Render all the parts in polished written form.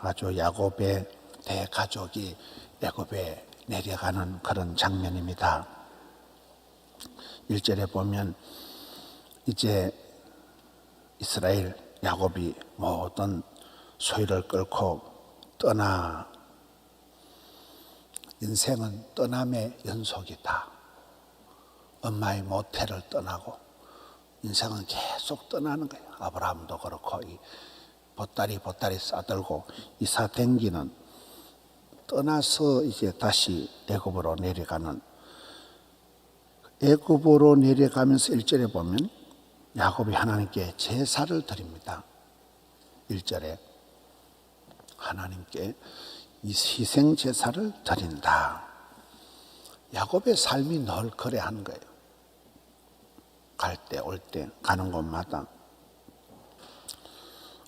아주 야곱의 대가족이 애굽에 내려가는 그런 장면입니다. 1절에 보면 이제 이스라엘 야곱이 모든 소유를 끌고 떠나, 인생은 떠남의 연속이다. 엄마의 모태를 떠나고 인생은 계속 떠나는 거예요. 아브라함도 그렇고 이 보따리 싸들고 이사 댕기는, 떠나서 이제 다시 애굽으로 내려가는, 애굽으로 내려가면서 1절에 보면 야곱이 하나님께 제사를 드립니다. 1절에 하나님께 이 희생 제사를 드린다. 야곱의 삶이 늘 그래 하는 거예요. 갈 때 올 때 가는 곳마다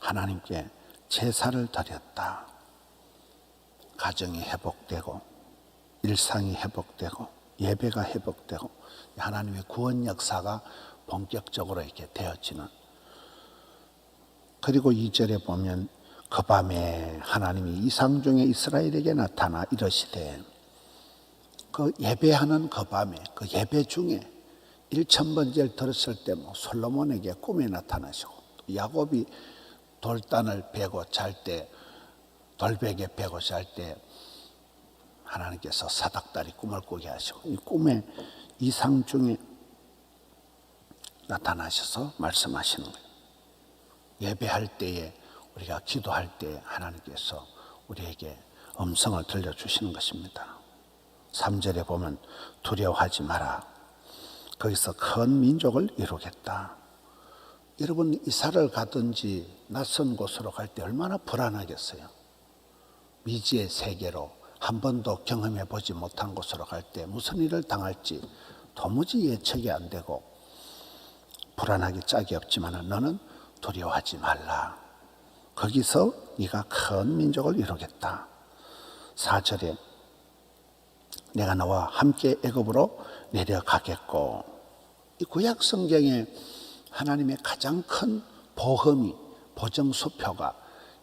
하나님께 제사를 드렸다. 가정이 회복되고 일상이 회복되고 예배가 회복되고 하나님의 구원 역사가 본격적으로 이렇게 되어지는. 그리고 2절에 보면 그 밤에 하나님이 이상 중에 이스라엘에게 나타나 이르시되, 그 예배하는 그 밤에 그 예배 중에 1000번째를 들었을 때 솔로몬에게 꿈에 나타나시고, 야곱이 돌단을 베고 잘 때, 돌베개 베고 잘 때 하나님께서 사닥다리 꿈을 꾸게 하시고, 이 꿈에 이상 중에 나타나셔서 말씀하시는 거예요. 예배할 때에, 우리가 기도할 때 하나님께서 우리에게 음성을 들려주시는 것입니다. 3절에 보면 두려워하지 마라. 거기서 큰 민족을 이루겠다. 여러분, 이사를 가든지 낯선 곳으로 갈 때 얼마나 불안하겠어요. 미지의 세계로 한 번도 경험해 보지 못한 곳으로 갈 때 무슨 일을 당할지 도무지 예측이 안 되고 불안하기 짝이 없지만 너는 두려워하지 말라. 거기서 네가 큰 민족을 이루겠다. 4절에 내가 너와 함께 애굽으로 내려가겠고, 이 구약 성경에 하나님의 가장 큰 보험이, 보정수표가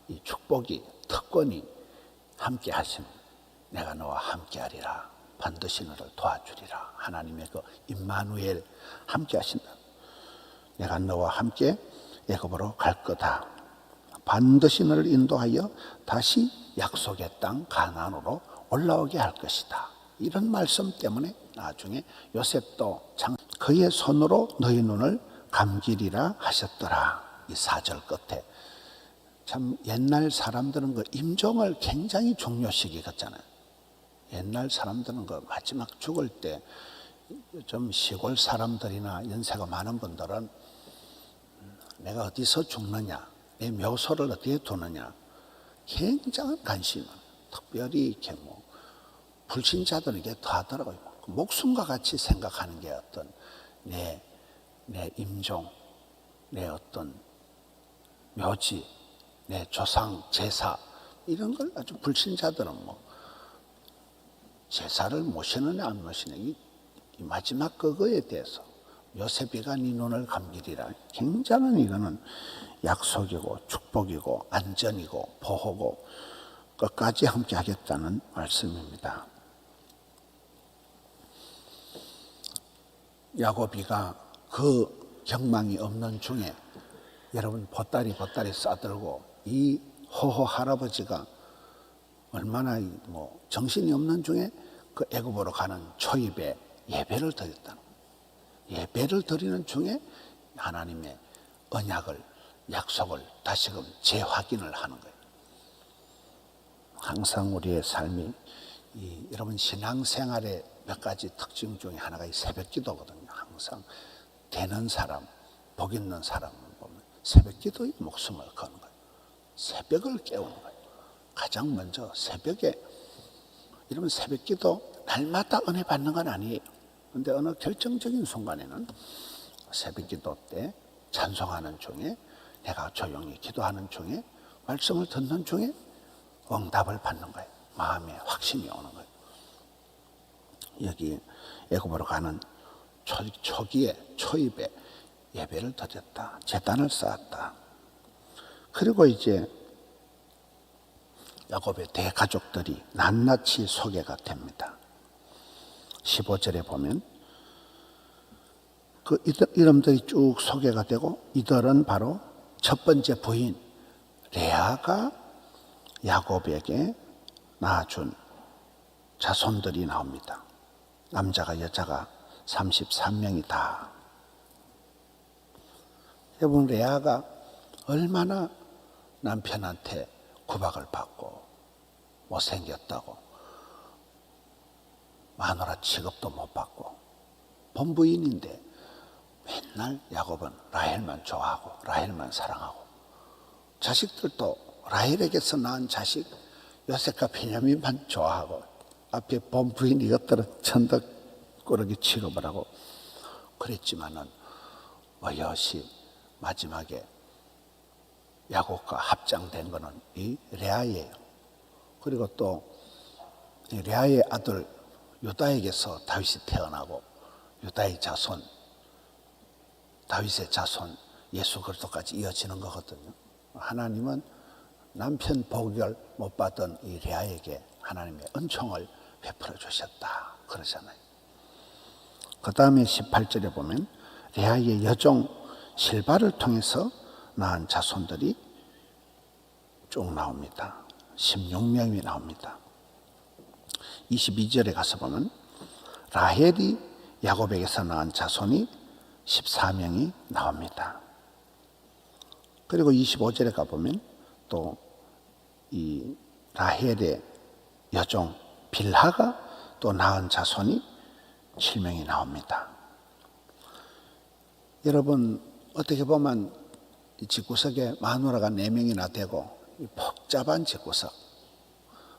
이 축복이, 특권이 함께 하심. 내가 너와 함께 하리라. 반드시 너를 도와주리라. 하나님의 그 임마누엘, 함께 하신다. 내가 너와 함께 애굽으로 갈 거다. 반드시 너를 인도하여 다시 약속의 땅 가나안으로 올라오게 할 것이다. 이런 말씀 때문에 나중에 요셉도 그의 손으로 너희 눈을 감기리라 하셨더라. 이 4절 끝에 참 옛날 사람들은 그 임종을 굉장히 중요시 여겼잖아요. 옛날 사람들은 그 마지막 죽을 때, 좀 시골 사람들이나 연세가 많은 분들은 내가 어디서 죽느냐, 내 묘소를 어디에 두느냐 굉장한 관심을, 특별히 이렇게 불신자들에게 더 하더라고요. 목숨과 같이 생각하는 게 어떤 내 임종, 내 어떤 묘지, 내 조상 제사, 이런 걸 아주 불신자들은 제사를 모시느냐 안 모시느냐, 이 마지막 그거에 대해서 요셉이가 네 눈을 감기리라. 굉장한 이거는 약속이고 축복이고 안전이고 보호고 끝까지 함께 하겠다는 말씀입니다. 야곱이가 그 경망이 없는 중에, 여러분 보따리 싸들고 이 호호 할아버지가 얼마나 정신이 없는 중에 그 애굽으로 가는 초입에 예배를 드렸다는 거예요. 예배를 드리는 중에 하나님의 언약을, 약속을 다시금 재확인을 하는 거예요. 항상 우리의 삶이 여러분 신앙생활의 몇 가지 특징 중에 하나가 이 새벽 기도거든요. 항상 되는 사람, 복 있는 사람 보면 새벽 기도에 목숨을 거는 거예요. 새벽을 깨우는 거예요. 가장 먼저 새벽에, 여러분 새벽 기도 날마다 은혜 받는 건 아니에요. 그런데 어느 결정적인 순간에는 새벽 기도 때 찬송하는 중에, 내가 조용히 기도하는 중에, 말씀을 듣는 중에 응답을 받는 거예요. 마음에 확신이 오는 거예요. 여기 애굽으로 가는 초기에, 초입에 예배를 드렸다. 제단을 쌓았다. 그리고 이제 야곱의 대가족들이 낱낱이 소개가 됩니다. 15절에 보면 그 이름들이 쭉 소개가 되고, 이들은 바로 첫 번째 부인 레아가 야곱에게 낳아준 자손들이 나옵니다. 남자가 여자가 33명이다. 여러분, 레아가 얼마나 남편한테 구박을 받고 못생겼다고, 마누라 취급도 못 받고, 본부인인데 맨날 야곱은 라헬만 좋아하고 라헬만 사랑하고, 자식들도 라헬에게서 낳은 자식 요셉과 베냐민만 좋아하고, 앞에 본부인 이것들은 천덕꾸러기 취급을 하고 그랬지만은 여럿이 마지막에 야곱과 합장된 것은 이 레아예요. 그리고 또 레아의 아들 유다에게서 다윗이 태어나고, 유다의 자손, 다윗의 자손 예수 그리스도까지 이어지는 거거든요. 하나님은 남편 복을 못 받은 이 레아에게 하나님의 은총을 베풀어 주셨다 그러잖아요. 그 다음에 18절에 보면 레아의 여종 실바를 통해서 낳은 자손들이 쭉 나옵니다. 16명이 나옵니다. 22절에 가서 보면 라헬이 야곱에게서 낳은 자손이 14명이 나옵니다. 그리고 25절에 가보면 또 이 라헬의 여종 빌하가 또 낳은 자손이 7명이 나옵니다. 여러분, 어떻게 보면 이 집구석에 마누라가 4명이나 되고, 이 복잡한 집구석,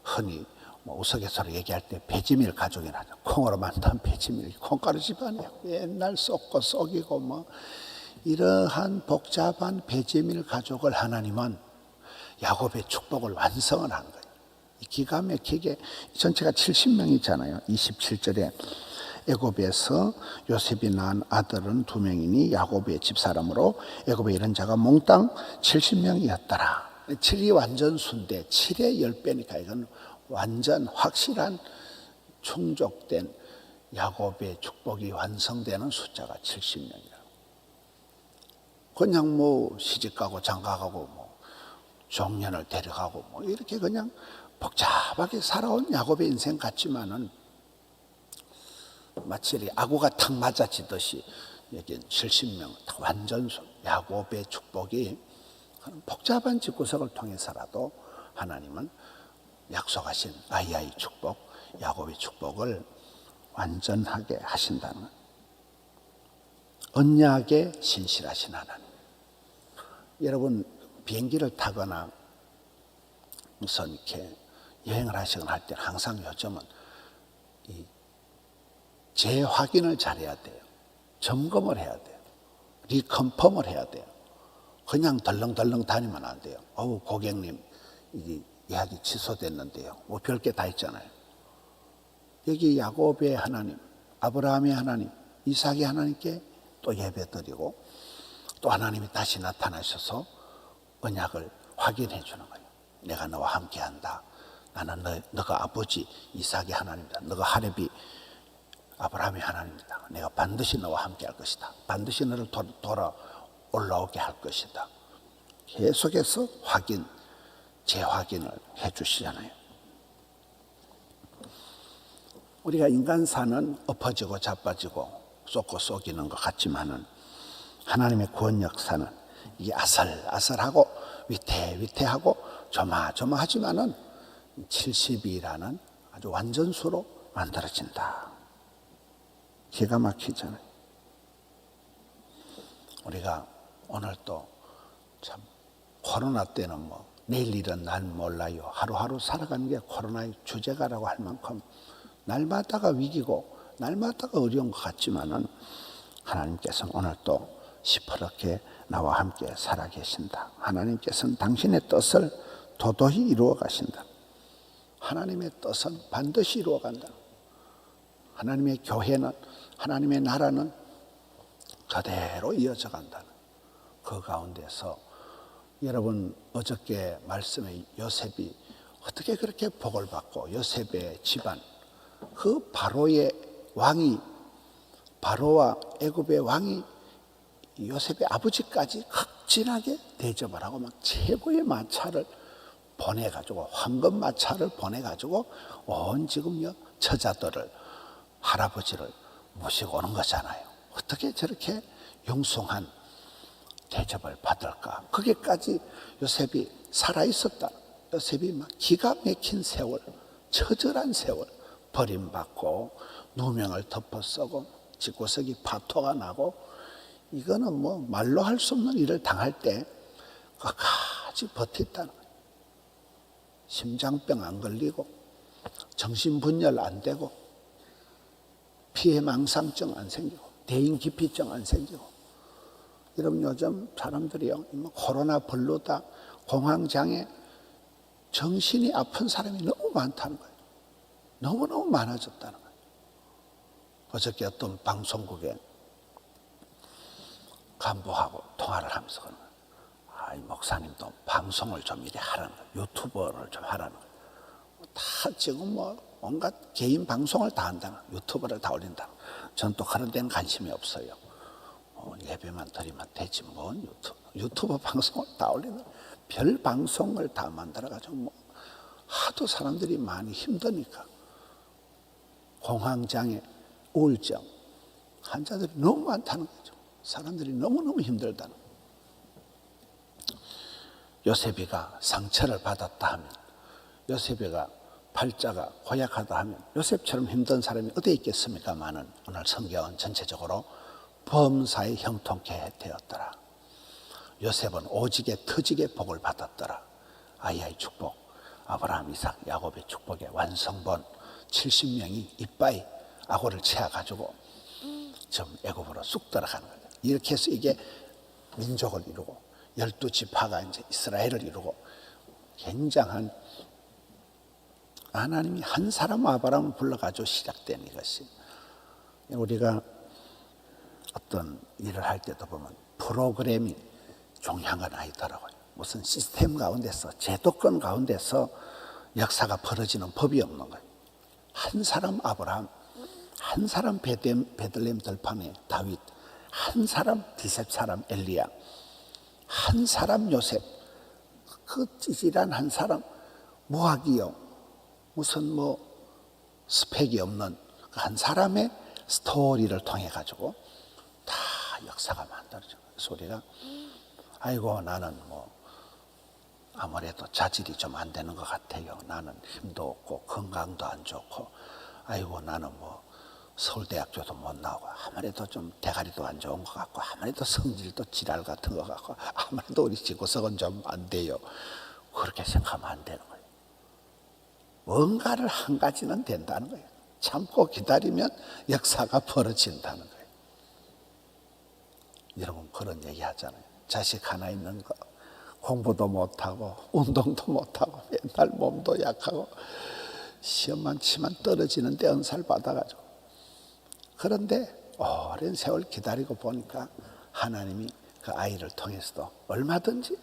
흔히 우스갯소리로 얘기할 때 배지밀 가족이라죠. 콩으로 만든 배지밀, 콩가루 집안이에요. 맨날 쏟고 속이고 이러한 복잡한 배지밀 가족을 하나님은 야곱의 축복을 완성을 한 거예요. 기가 막히게 전체가 70명이잖아요. 27절에 애굽에서 요셉이 낳은 아들은 2명이니 야곱의 집사람으로 애굽에 이른 자가 몽땅 70명이었더라. 7이 완전 수인데 7의 10배니까 이건 완전 확실한 충족된 야곱의 축복이 완성되는 숫자가 70명이라고. 그냥 시집가고 장가가고 종년을 데려가고 이렇게 그냥 복잡하게 살아온 야곱의 인생 같지만은, 마치 아구가 탁 맞아지듯이 여기 70명 완전수 야곱의 축복이 복잡한 집구석을 통해서라도 하나님은 약속하신 아이의 축복, 야곱의 축복을 완전하게 하신다는 언약에 신실하신 하나님. 여러분, 비행기를 타거나 무슨 이렇게 여행을 하시거나 할 때 항상 요즘은 이 재확인을 잘해야 돼요. 점검을 해야 돼요. 리컨펌을 해야 돼요. 그냥 덜렁덜렁 다니면 안 돼요. 고객님, 이게 예약이 취소됐는데요. 별게 다 있잖아요. 여기 야곱의 하나님, 아브라함의 하나님, 이삭의 하나님께 또 예배드리고, 또 하나님이 다시 나타나셔서 언약을 확인해 주는 거예요. 내가 너와 함께한다. 나는 너가 아버지 이삭의 하나님이다. 너가 하렙이 아브라함의 하나님이다. 내가 반드시 너와 함께할 것이다. 반드시 너를 돌아 올라오게 할 것이다. 계속해서 재확인을 해 주시잖아요. 우리가 인간사는 엎어지고 자빠지고 쏟고 쏘기는 것 같지만은, 하나님의 구원 역사는 이게 아슬아슬하고 위태위태하고 조마조마하지만은 70이라는 아주 완전수로 만들어진다. 기가 막히잖아요. 우리가 오늘 또 참 코로나 때는 내일 일은 난 몰라요. 하루하루 살아가는 게 코로나의 주제가라고 할 만큼 날마다가 위기고 날마다가 어려운 것 같지만은, 하나님께서는 오늘 또 시퍼렇게 나와 함께 살아계신다. 하나님께서는 당신의 뜻을 도도히 이루어 가신다. 하나님의 뜻은 반드시 이루어 간다. 하나님의 교회는, 하나님의 나라는 그대로 이어져 간다는 그 가운데서, 여러분 어저께 말씀에 요셉이 어떻게 그렇게 복을 받고 요셉의 집안, 그 바로의 왕이, 바로와 애굽의 왕이 요셉의 아버지까지 극진하게 대접을 하고 막 최고의 마차를 보내가지고, 황금 마차를 보내가지고 온 지금요 처자들을, 할아버지를 모시고 오는 거잖아요. 어떻게 저렇게 영숭한 대접을 받을까? 거기까지 요셉이 살아있었다. 요셉이 막 기가 막힌 세월, 처절한 세월, 버림받고 누명을 덮어 쓰고 집구석이 파토가 나고, 이거는 뭐 말로 할 수 없는 일을 당할 때 끝까지 버텼다는 거예요. 심장병 안 걸리고 정신분열 안 되고 피해망상증 안 생기고 대인기피증 안 생기고. 여러분 요즘 사람들이요, 코로나 블루다, 공황장애, 정신이 아픈 사람이 너무 많다는 거예요. 너무너무 많아졌다는 거예요. 어저께 어떤 방송국에 간부하고 통화를 하면서 그러는 거예요. 이 목사님도 방송을 좀 이래 하라는 거예요. 유튜버를 좀 하라는 거예요. 다 지금 뭐 온갖 개인 방송을 다 한다는 거예요. 유튜버를 다 올린다는 거예요. 저는 또 그런 데는 관심이 없어요. 예배만 드리면 되지 뭔 유튜브 방송을 다 올리는, 별 방송을 다 만들어가지고 뭐 하도 사람들이 많이 힘드니까 공황장애, 우울증 환자들이 너무 많다는 거죠. 사람들이 너무너무 힘들다는 거예요. 요셉이가 상처를 받았다 하면, 요셉이가 팔자가 고약하다 하면 요셉처럼 힘든 사람이 어디 있겠습니까마는 오늘 성경은 전체적으로 범사에 형통케 되었더라. 요셉은 오직에 터지게 복을 받았더라. 아이의 축복, 아브라함, 이삭, 야곱의 축복의 완성본 70명이 이빠이 아고를 채워가지고 좀 애굽으로 쑥 들어가는 거예요. 이렇게 해서 이게 민족을 이루고 12지파가 이제 이스라엘을 이루고, 굉장한, 하나님이 한 사람 아브라함을 불러가지고 시작된 이것이, 우리가 어떤 일을 할 때도 보면 프로그램이 중요한 건 아니더라고요. 무슨 시스템 가운데서, 제도권 가운데서 역사가 벌어지는 법이 없는 거예요. 한 사람 아브라함, 한 사람 베들레헴 들판에 다윗, 한 사람 디셉 사람 엘리야, 한 사람 요셉, 그 찌질한 한 사람, 무학이요, 무슨 뭐 스펙이 없는 한 사람의 스토리를 통해 가지고 다 역사가 만들어져. 그래서 우리가 아이고 나는 뭐 아무래도 자질이 좀 안 되는 것 같아요. 나는 힘도 없고 건강도 안 좋고, 아이고 나는 뭐 서울대학교도 못 나오고, 아무래도 좀 대가리도 안 좋은 것 같고, 아무래도 성질도 지랄 같은 것 같고, 아무래도 우리 지구석은 좀 안 돼요. 그렇게 생각하면 안 되는 거예요. 뭔가를 한 가지는 된다는 거예요. 참고 기다리면 역사가 벌어진다는 거예요. 여러분 그런 얘기 하잖아요. 자식 하나 있는 거 공부도 못하고 운동도 못하고 맨날 몸도 약하고 시험만 치면 떨어지는데 은사를 받아가지고, 그런데 오랜 세월 기다리고 보니까 하나님이 그 아이를 통해서도 얼마든지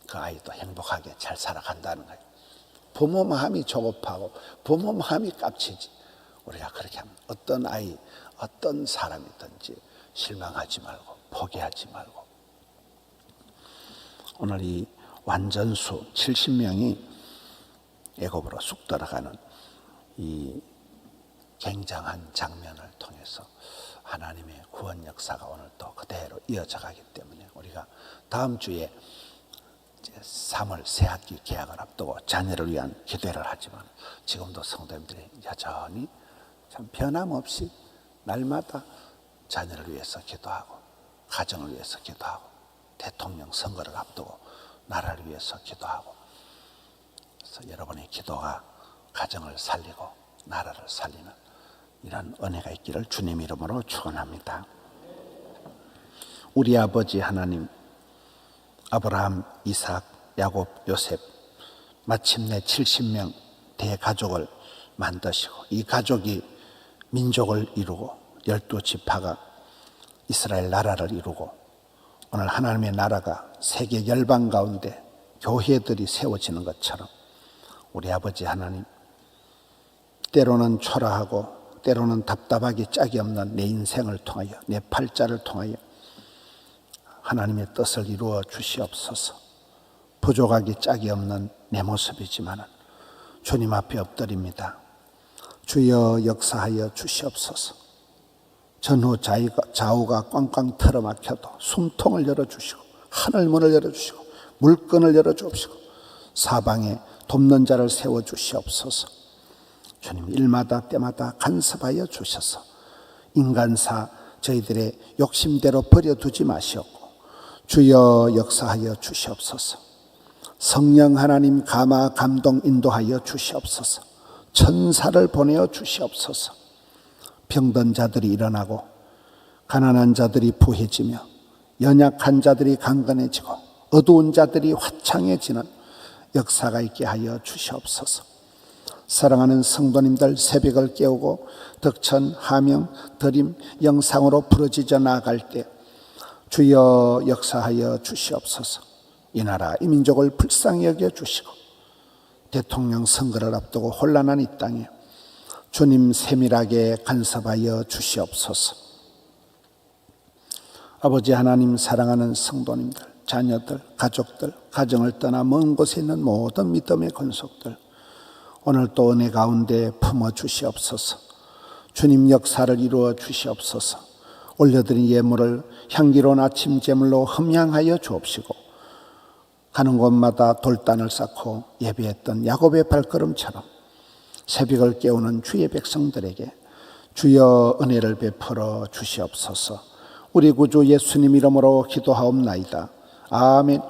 그 아이도 행복하게 잘 살아간다는 거예요. 부모 마음이 조급하고 부모 마음이 깝치지. 우리가 그렇게 하면 어떤 아이, 어떤 사람이든지 실망하지 말고 포기하지 말고. 오늘 이 완전수 70명이 애굽으로 쑥 들어가는 이 굉장한 장면을 통해서 하나님의 구원 역사가 오늘 또 그대로 이어져 가기 때문에, 우리가 다음 주에 3월 새학기 개학을 앞두고 자녀를 위한 기도를 하지만, 지금도 성도님들이 여전히 참 변함없이 날마다 자녀를 위해서 기도하고, 가정을 위해서 기도하고, 대통령 선거를 앞두고 나라를 위해서 기도하고, 그래서 여러분의 기도가 가정을 살리고 나라를 살리는 이런 은혜가 있기를 주님 이름으로 축원합니다. 우리 아버지 하나님, 아브라함, 이삭, 야곱, 요셉, 마침내 70명 대가족을 만드시고, 이 가족이 민족을 이루고 12지파가 이스라엘 나라를 이루고, 오늘 하나님의 나라가 세계 열방 가운데 교회들이 세워지는 것처럼 우리 아버지 하나님, 때로는 초라하고 때로는 답답하기 짝이 없는 내 인생을 통하여, 내 팔자를 통하여 하나님의 뜻을 이루어 주시옵소서. 부족하기 짝이 없는 내 모습이지만 주님 앞에 엎드립니다. 주여 역사하여 주시옵소서. 전후 좌우가 꽝꽝 틀어막혀도 숨통을 열어주시고 하늘문을 열어주시고 물건을 열어주시고 사방에 돕는 자를 세워주시옵소서. 주님, 일마다 때마다 간섭하여 주셔서 인간사 저희들의 욕심대로 버려두지 마시옵고 주여 역사하여 주시옵소서. 성령 하나님 감화 감동 인도하여 주시옵소서. 천사를 보내어 주시옵소서. 병든 자들이 일어나고 가난한 자들이 부해지며 연약한 자들이 강건해지고 어두운 자들이 화창해지는 역사가 있게 하여 주시옵소서. 사랑하는 성도님들, 새벽을 깨우고 덕천, 하명, 드림, 영상으로 부르짖어 나아갈 때 주여 역사하여 주시옵소서. 이 나라 이 민족을 불쌍히 여겨 주시고 대통령 선거를 앞두고 혼란한 이 땅에 주님 세밀하게 간섭하여 주시옵소서. 아버지 하나님, 사랑하는 성도님들, 자녀들, 가족들, 가정을 떠나 먼 곳에 있는 모든 믿음의 권속들, 오늘 또 은혜 가운데 품어 주시옵소서. 주님 역사를 이루어 주시옵소서. 올려드린 예물을 향기로운 아침 제물로 흠양하여 주옵시고 가는 곳마다 돌단을 쌓고 예배했던 야곱의 발걸음처럼 새벽을 깨우는 주의 백성들에게 주여 은혜를 베풀어 주시옵소서. 우리 구주 예수님 이름으로 기도하옵나이다. 아멘.